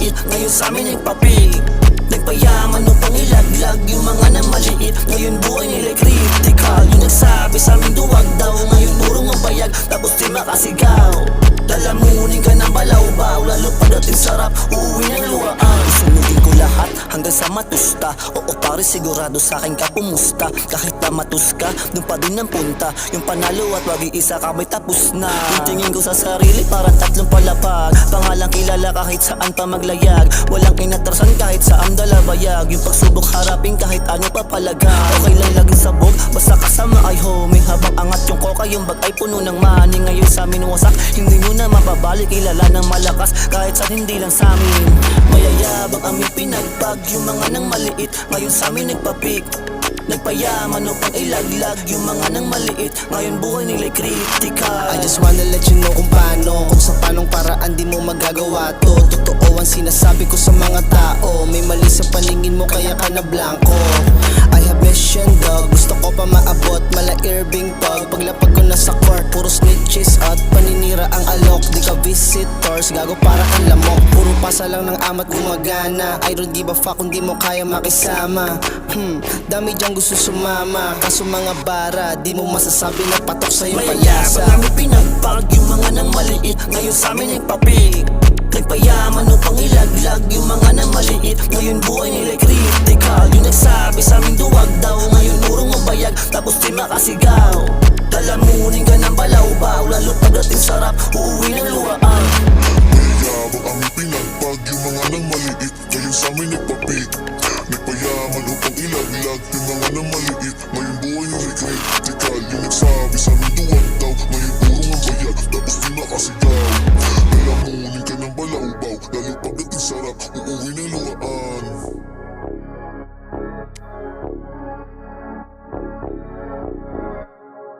maliit, ngayon sa amin nagpapik. Nagpayaman upang ilaglag yung mga na maliit, ngayon buhay nila'y critical. Yung nagsabi sa amin duwag daw, ngayon urong ang bayag, tapos di makasigaw. Lalamunin ka ng balaw-baw, lalo pagdating sarap, uuwi ng luhaan. Sunugin ko lahat hanggang sa matusta. Oo pare, sigurado sa akin ka pumusta. Kahit na matus ka, dun pa din ang punta. Yung panalo at wag iisa ka may tapos na. Yung tingin ko sa sarili parang tatlong palapag. Pangalang kilala kahit saan pa maglayag. Walang inatrasan kahit saan dalabayag. Yung pagsubok harapin kahit ano pa palagay. Okay lang laging sabog, basta kasama ay homie. Habang angat yung koka, yung bag ay puno ng money. Ngayon sa amin wasak, hindi mo na mababalik. Kilala ng malakas kahit sa hindi lang sa amin. Mayayabang aming pinagpag, yung mga nang maliit, ngayon sa amin nagpapik. Nagpayaman upang ilaglag yung mga nang maliit, ngayon buhay nila'y critical. I just wanna let you know kung paano, kung sa panong paraan di mo magagawa to. Totoo ang sinasabi ko sa mga tao, may mali sa paningin mo kaya ka na blanco. I have mission dog, gusto ko pa maabot, mala Irving pag paglapag ko na sa court, puro snitches at paninira ang alok. Di ka visitors, gago para kang lamok. Puro pasa lang ng amat gumagana, I don't give a fuck kung di mo kaya makisama. Dami dyan gusto sumama, kaso mga bara di mo masasabi na patok sa'yo palasa. Mayayabang namin pinagpag yung mga nang maliit, ngayon sa amin nagpapik. Nagpayaman upang ilaglag yung mga nang maliit, ngayon buhay nila'y critical. Yung nagsabi sa amin duwag daw, ngayon urong ang bayag, tapos di makasigaw. Lalamunin ka ng balaw-baw, lalo pagdating sarap, uuwi ng luhaan. Mayayabang aming pinagpag yung mga nang maliit, ngayon sa amin nagpapik. Nagpayaman upang ilaglag yung mga nang maliit, ngayon buhay nila'y critical. Yung nagsabi sa amin duwag daw, ngayon